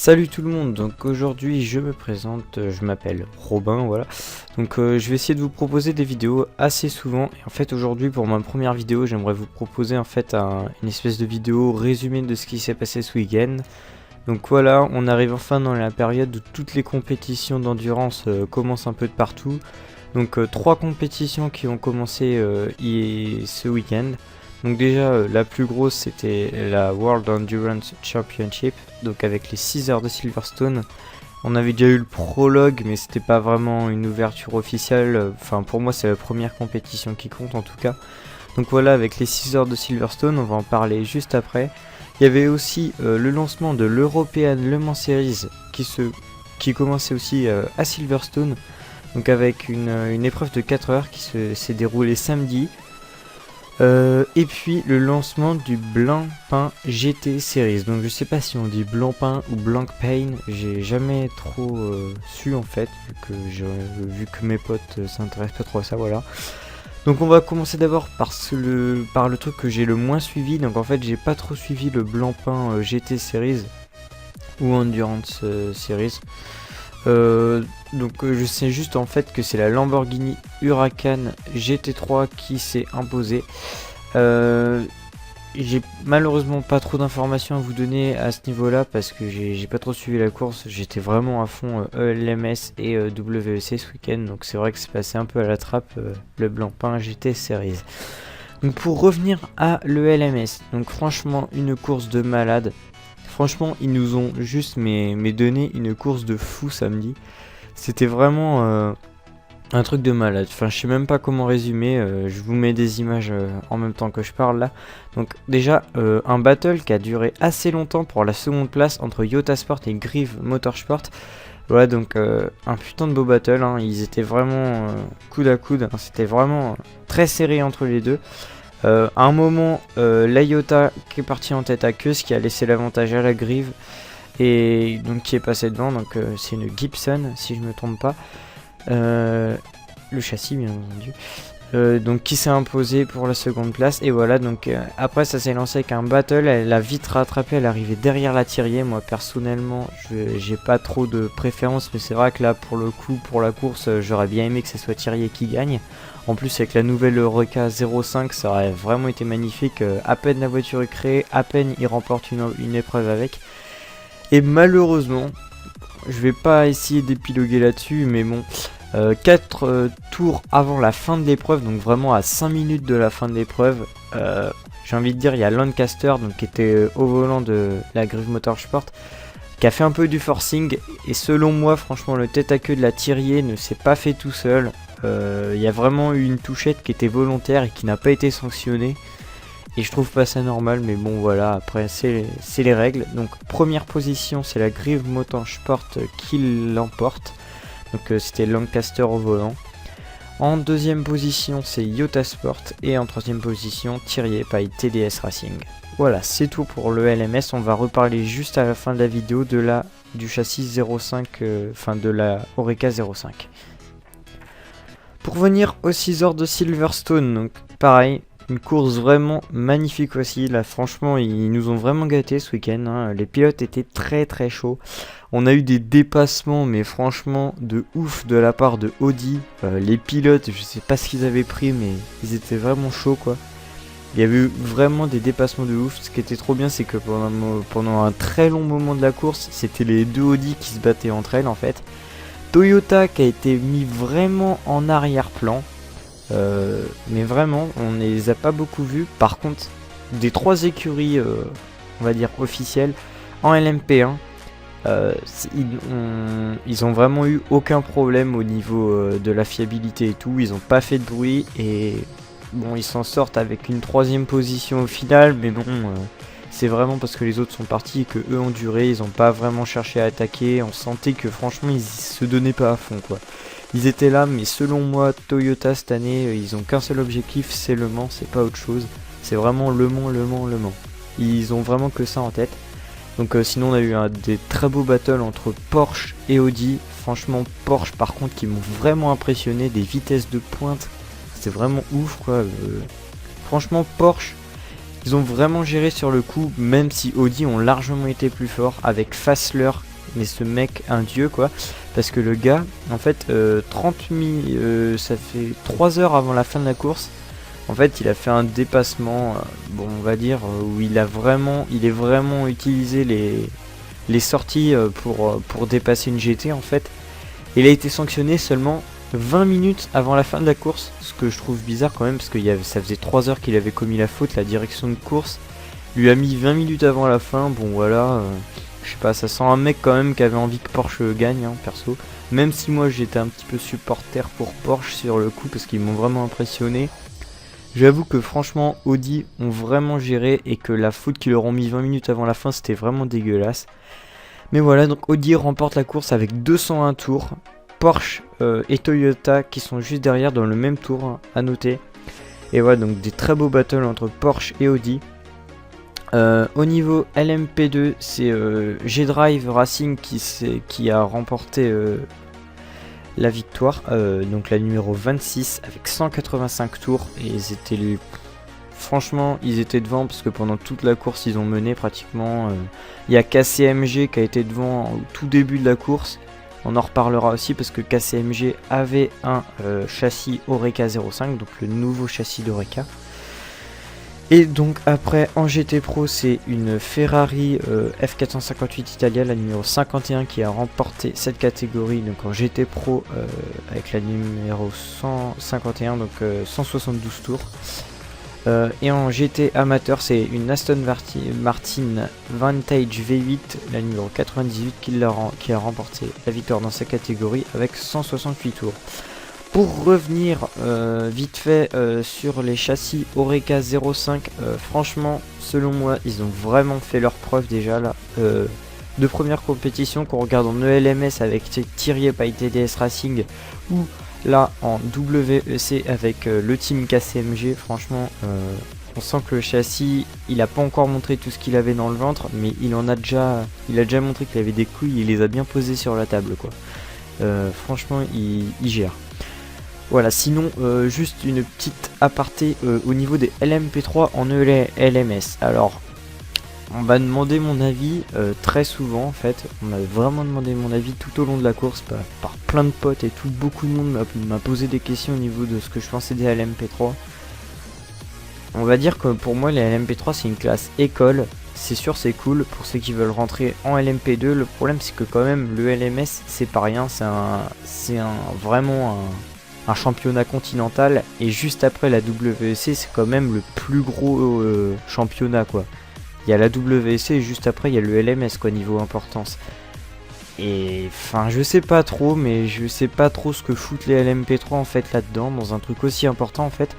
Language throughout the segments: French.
Salut tout le monde, donc aujourd'hui je me présente, je m'appelle Robin, voilà. Donc je vais essayer de vous proposer des vidéos assez souvent. Et en fait aujourd'hui pour ma première vidéo j'aimerais vous proposer en fait une espèce de vidéo résumée de ce qui s'est passé ce week-end. Donc voilà, on arrive enfin dans la période où toutes les compétitions d'endurance commencent un peu de partout. Donc 3 compétitions qui ont commencé ce week-end. Donc déjà la plus grosse c'était la World Endurance Championship, donc avec les 6 heures de Silverstone. On avait déjà eu le prologue mais c'était pas vraiment une ouverture officielle, enfin pour moi c'est la première compétition qui compte en tout cas. Donc voilà, avec les 6 heures de Silverstone, on va en parler juste après. Il y avait aussi le lancement de l'European Le Mans Series qui commençait aussi à Silverstone, donc avec une épreuve de 4 heures qui s'est déroulée samedi. Et puis le lancement du Blancpain GT Series. Donc je sais pas si on dit Blancpain ou Blancpain, j'ai jamais trop su en fait, vu que mes potes s'intéressent pas trop à ça, voilà. Donc on va commencer d'abord par le truc que j'ai le moins suivi. Donc en fait j'ai pas trop suivi le Blancpain GT Series ou Endurance Series. Je sais juste en fait que c'est la Lamborghini Huracan GT3 qui s'est imposée. J'ai malheureusement pas trop d'informations à vous donner à ce niveau là parce que j'ai pas trop suivi la course. J'étais vraiment à fond ELMS et WEC ce week-end, donc c'est vrai que c'est passé un peu à la trappe le Blancpain GT Series. Donc pour revenir à l'ELMS, donc franchement une course de malade. Franchement, ils nous ont juste donné une course de fou samedi. C'était vraiment un truc de malade. Enfin, je sais même pas comment résumer. Je vous mets des images en même temps que je parle là. Donc déjà, un battle qui a duré assez longtemps pour la seconde place entre Yota Sport et Grieve Motorsport. Voilà, donc un putain de beau battle. Hein. Ils étaient vraiment coude à coude. Hein. C'était vraiment très serré entre les deux. À un moment, la Yota qui est partie en tête à queue, ce qui a laissé l'avantage à la Grieve et donc qui est passé devant. Donc c'est une Gibson si je me trompe pas, le châssis bien entendu. Donc qui s'est imposé pour la seconde place. Et voilà, donc après ça s'est lancé avec un battle. Elle a vite rattrapé, elle est arrivée derrière la Thirier. Moi personnellement j'ai pas trop de préférence, mais c'est vrai que là pour le coup, pour la course, j'aurais bien aimé que ce soit Thirier qui gagne. En plus avec la nouvelle Eureka 05 ça aurait vraiment été magnifique. À peine la voiture est créée, à peine il remporte une épreuve avec. Et malheureusement, je vais pas essayer d'épiloguer là-dessus, mais bon, 4 tours avant la fin de l'épreuve, donc vraiment à 5 minutes de la fin de l'épreuve, j'ai envie de dire, il y a Lancaster donc, qui était au volant de la Grieve Motorsport, qui a fait un peu du forcing. Et selon moi, franchement, le tête à queue de la Thirier ne s'est pas fait tout seul. Il y a vraiment eu une touchette qui était volontaire et qui n'a pas été sanctionnée. Et je trouve pas ça normal, mais bon voilà, après c'est les règles. Donc première position, c'est la Grieve Motorsport qui l'emporte. Donc c'était Lancaster au volant. En deuxième position, c'est Yota Sport. Et en troisième position, Thirier by TDS Racing. Voilà, c'est tout pour le LMS. On va reparler juste à la fin de la vidéo du châssis 05, de la Oreca 05. Pour venir aux 6 heures de Silverstone, donc pareil, une course vraiment magnifique aussi. Là franchement ils nous ont vraiment gâtés ce week-end, hein. Les pilotes étaient très très chauds. On a eu des dépassements mais franchement de ouf de la part de Audi. Les pilotes, je sais pas ce qu'ils avaient pris mais ils étaient vraiment chauds quoi. Il y avait eu vraiment des dépassements de ouf. Ce qui était trop bien c'est que pendant un très long moment de la course, c'était les deux Audi qui se battaient entre elles en fait. Toyota qui a été mis vraiment en arrière-plan. Mais vraiment, on ne les a pas beaucoup vus. Par contre, des 3 écuries, on va dire officielles, en LMP1, ils ont vraiment eu aucun problème au niveau de la fiabilité et tout. Ils n'ont pas fait de bruit et bon, ils s'en sortent avec une 3ème position au final. Mais bon, c'est vraiment parce que les autres sont partis et que eux ont duré. Ils n'ont pas vraiment cherché à attaquer. On sentait que franchement, ils se donnaient pas à fond quoi. Ils étaient là, mais selon moi, Toyota cette année, ils ont qu'un seul objectif, c'est Le Mans, c'est pas autre chose. C'est vraiment Le Mans, Le Mans, Le Mans. Ils ont vraiment que ça en tête. Donc sinon on a eu des très beaux battles entre Porsche et Audi. Franchement Porsche par contre qui m'ont vraiment impressionné, des vitesses de pointe. C'est vraiment ouf quoi. Franchement Porsche, ils ont vraiment géré sur le coup, même si Audi ont largement été plus forts avec Fassler mais ce mec un dieu quoi, parce que le gars en fait 30 000, ça fait 3 heures avant la fin de la course, en fait il a fait un dépassement, bon on va dire, où il est vraiment utilisé les sorties pour dépasser une GT en fait. Il a été sanctionné seulement 20 minutes avant la fin de la course, ce que je trouve bizarre quand même, parce que ça faisait 3 heures qu'il avait commis la faute, la direction de course lui a mis 20 minutes avant la fin, bon voilà, je sais pas, ça sent un mec quand même qui avait envie que Porsche gagne, hein, perso, même si moi j'étais un petit peu supporter pour Porsche sur le coup, parce qu'ils m'ont vraiment impressionné. J'avoue que franchement Audi ont vraiment géré, et que la faute qu'ils leur ont mis 20 minutes avant la fin c'était vraiment dégueulasse. Mais voilà, donc Audi remporte la course avec 201 tours. Porsche et Toyota qui sont juste derrière dans le même tour, hein, à noter. Et voilà, donc des très beaux battles entre Porsche et Audi. Au niveau LMP2, c'est G-Drive Racing qui a remporté la victoire. Donc la numéro 26 avec 185 tours. Et ils étaient franchement, ils étaient devant parce que pendant toute la course, ils ont mené pratiquement. Il y a KCMG qui a été devant au tout début de la course. On en reparlera aussi parce que KCMG avait un châssis Oreca 05, donc le nouveau châssis d'Oreca. Et donc après en GT Pro, c'est une Ferrari F458 Italia, la numéro 51, qui a remporté cette catégorie. Donc en GT Pro avec la numéro 151, donc 172 tours. Et en GT amateur, c'est une Aston Martin Vantage V8, la numéro 98, qui a remporté la victoire dans sa catégorie avec 168 tours. Pour revenir vite fait sur les châssis Oreca 05, franchement, selon moi, ils ont vraiment fait leur preuve déjà là. De première compétition qu'on regarde en ELMS avec Thierry Paille TDS Racing, ou là en WEC avec le team KCMG, franchement on sent que le châssis il a pas encore montré tout ce qu'il avait dans le ventre, mais il a déjà montré qu'il avait des couilles, il les a bien posées sur la table quoi. Franchement il gère. Voilà, sinon juste une petite aparté au niveau des LMP3 en LMS. Alors on m'a demandé mon avis très souvent en fait, on m'a vraiment demandé mon avis tout au long de la course par plein de potes et tout, beaucoup de monde m'a posé des questions au niveau de ce que je pensais des LMP3. On va dire que pour moi les LMP3 c'est une classe école, c'est sûr c'est cool pour ceux qui veulent rentrer en LMP2, le problème c'est que quand même le LMS c'est pas rien, c'est vraiment un championnat continental, et juste après la WEC c'est quand même le plus gros championnat quoi. Il y a la WEC et juste après il y a le LMS quoi niveau importance. Et enfin je sais pas trop, mais je sais pas trop ce que foutent les LMP3 en fait là-dedans, dans un truc aussi important en fait.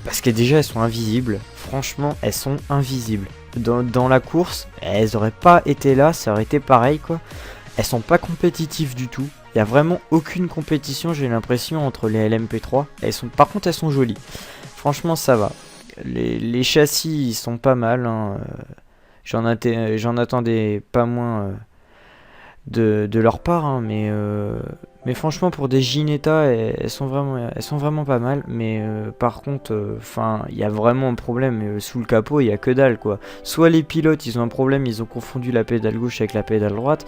Parce que déjà elles sont invisibles, franchement elles sont invisibles. Dans la course, elles auraient pas été là, ça aurait été pareil quoi. Elles sont pas compétitives du tout. Il y a vraiment aucune compétition j'ai l'impression entre les LMP3. Par contre elles sont jolies. Franchement ça va. Les châssis ils sont pas mal, hein. J'en attendais pas moins de leur part, hein, mais franchement pour des Ginetta elles sont vraiment pas mal. Mais par contre il y a vraiment un problème sous le capot, il y a que dalle quoi. Soit les pilotes ils ont un problème, ils ont confondu la pédale gauche avec la pédale droite,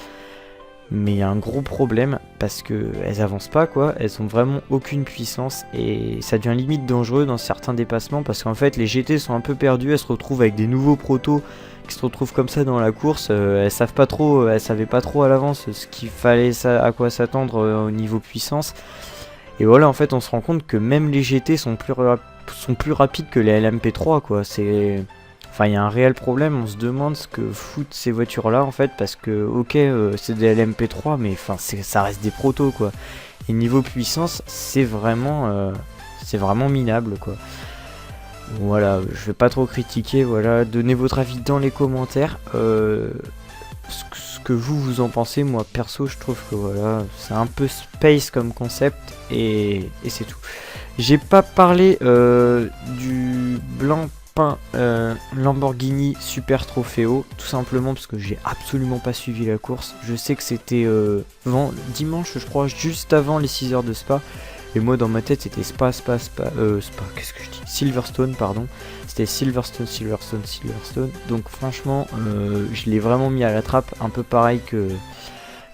mais il y a un gros problème parce que elles avancent pas quoi, elles ont vraiment aucune puissance et ça devient limite dangereux dans certains dépassements parce qu'en fait les GT sont un peu perdus, elles se retrouvent avec des nouveaux protos qui se retrouvent comme ça dans la course, elles savaient pas trop à l'avance ce qu'il fallait, à quoi s'attendre au niveau puissance. Et voilà, en fait on se rend compte que même les GT sont plus rapides que les LMP3 quoi. Enfin, il y a un réel problème, on se demande ce que foutent ces voitures-là en fait, parce que ok, c'est des LMP3, mais enfin, ça reste des protos quoi. Et niveau puissance, c'est vraiment minable quoi. Voilà, je vais pas trop critiquer, voilà, donnez votre avis dans les commentaires, ce que vous en pensez. Moi perso, je trouve que voilà, c'est un peu space comme concept et c'est tout. J'ai pas parlé du blanc Lamborghini Super Trofeo, tout simplement parce que j'ai absolument pas suivi la course. Je sais que c'était dimanche je crois, juste avant les 6 heures de Spa, et moi dans ma tête c'était Spa, qu'est-ce que je dis, Silverstone pardon, c'était Silverstone, donc franchement je l'ai vraiment mis à la trappe, un peu pareil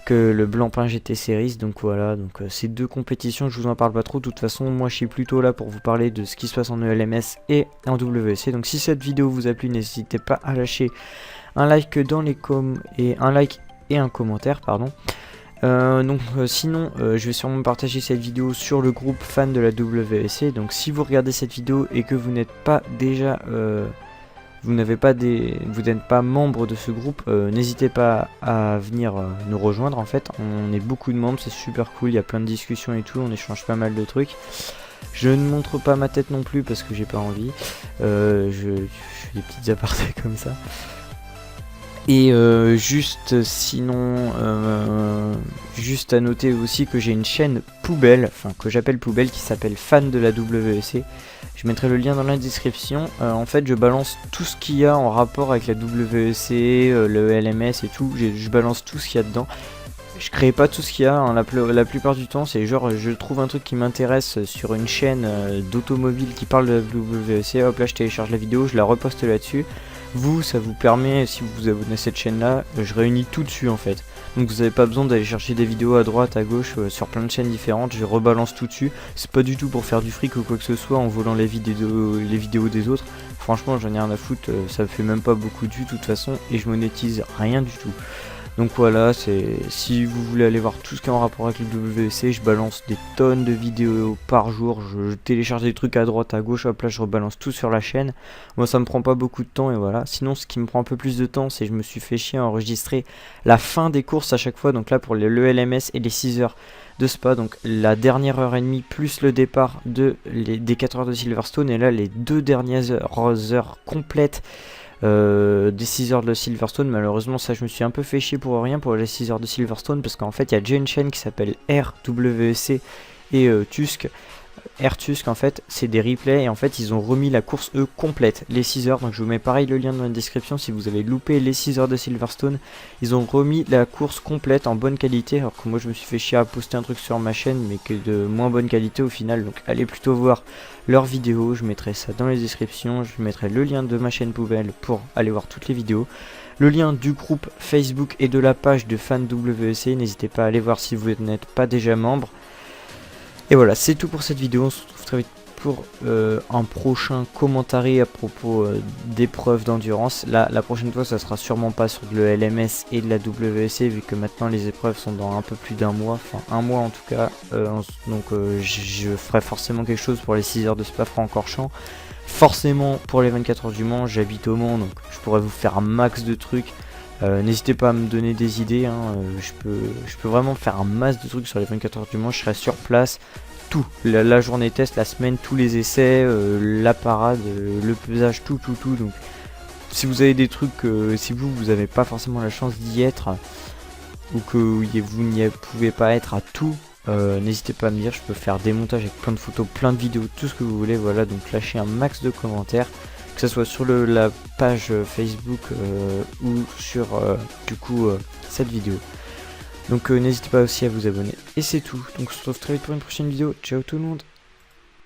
que le Blancpain GT Series. Donc voilà, donc ces deux compétitions, je vous en parle pas trop. De toute façon, moi je suis plutôt là pour vous parler de ce qui se passe en ELMS et en WEC. Donc si cette vidéo vous a plu, n'hésitez pas à lâcher un like dans les et un commentaire, pardon. Sinon, je vais sûrement partager cette vidéo sur le groupe fan de la WEC. Donc si vous regardez cette vidéo et que vous n'êtes pas déjà vous n'êtes pas membre de ce groupe, n'hésitez pas à venir nous rejoindre. En fait, on est beaucoup de membres, c'est super cool, il y a plein de discussions et tout, on échange pas mal de trucs. Je ne montre pas ma tête non plus parce que j'ai pas envie, je fais des petites apartés comme ça. Et juste à noter aussi que j'ai une chaîne poubelle, enfin que j'appelle poubelle, qui s'appelle Fan de la WEC. Je mettrai le lien dans la description. En fait, je balance tout ce qu'il y a en rapport avec la WEC, le LMS et tout. Je balance tout ce qu'il y a dedans. Je crée pas tout ce qu'il y a, hein. La plupart du temps c'est genre je trouve un truc qui m'intéresse sur une chaîne d'automobile qui parle de la WEC, hop là je télécharge la vidéo, je la reposte là-dessus. Vous, ça vous permet, si vous vous abonnez à cette chaîne là, je réunis tout dessus en fait. Donc vous n'avez pas besoin d'aller chercher des vidéos à droite, à gauche, sur plein de chaînes différentes, je rebalance tout dessus. C'est pas du tout pour faire du fric ou quoi que ce soit en volant les vidéos des autres. Franchement j'en ai rien à foutre, ça fait même pas beaucoup de vues de toute façon et je monétise rien du tout. Donc voilà, si vous voulez aller voir tout ce qui est en rapport avec le WEC, je balance des tonnes de vidéos par jour, je télécharge des trucs à droite, à gauche, hop là je rebalance tout sur la chaîne. Moi ça me prend pas beaucoup de temps et voilà. Sinon ce qui me prend un peu plus de temps, c'est que je me suis fait chier à enregistrer la fin des courses à chaque fois. Donc là pour l'ELMS et les 6 heures de Spa, donc la dernière heure et demie plus le départ des 4 heures de Silverstone, et là les 2 dernières heures complètes des 6 heures de Silverstone. Malheureusement ça je me suis un peu fait chier pour rien pour les 6 heures de Silverstone, parce qu'en fait il y a déjà une chaîne qui s'appelle RWC et Tusk. Tusk en fait c'est des replays et en fait ils ont remis la course complète, les 6 heures. Donc je vous mets pareil le lien dans la description si vous avez loupé les 6 heures de Silverstone. Ils ont remis la course complète en bonne qualité, alors que moi je me suis fait chier à poster un truc sur ma chaîne mais que de moins bonne qualité au final. Donc allez plutôt voir leurs vidéos, je mettrai ça dans les descriptions. Je mettrai le lien de ma chaîne poubelle pour aller voir toutes les vidéos, le lien du groupe Facebook et de la page de fan WEC. N'hésitez pas à aller voir si vous n'êtes pas déjà membre. Et voilà, c'est tout pour cette vidéo. On se retrouve très vite pour un prochain commentaire à propos d'épreuves d'endurance. La prochaine fois, ça sera sûrement pas sur le LMS et de la WEC, vu que maintenant les épreuves sont dans un peu plus d'un mois, enfin un mois en tout cas. Je ferai forcément quelque chose pour les 6 heures de Spa-Francorchamps. Forcément pour les 24 heures du Mans, j'habite au Mans, donc je pourrais vous faire un max de trucs. N'hésitez pas à me donner des idées, hein. Je peux vraiment faire un masse de trucs sur les 24 heures du Mans. Je serai sur place, tout, la journée test, la semaine, tous les essais, la parade, le pesage, tout. Donc si vous avez des trucs, si vous n'avez pas forcément la chance d'y être, ou que vous n'y pouvez pas être à tout, n'hésitez pas à me dire, je peux faire des montages avec plein de photos, plein de vidéos, tout ce que vous voulez. Voilà, donc lâchez un max de commentaires, que ce soit sur la page Facebook ou sur cette vidéo. Donc n'hésitez pas aussi à vous abonner. Et c'est tout. Donc on se retrouve très vite pour une prochaine vidéo. Ciao tout le monde.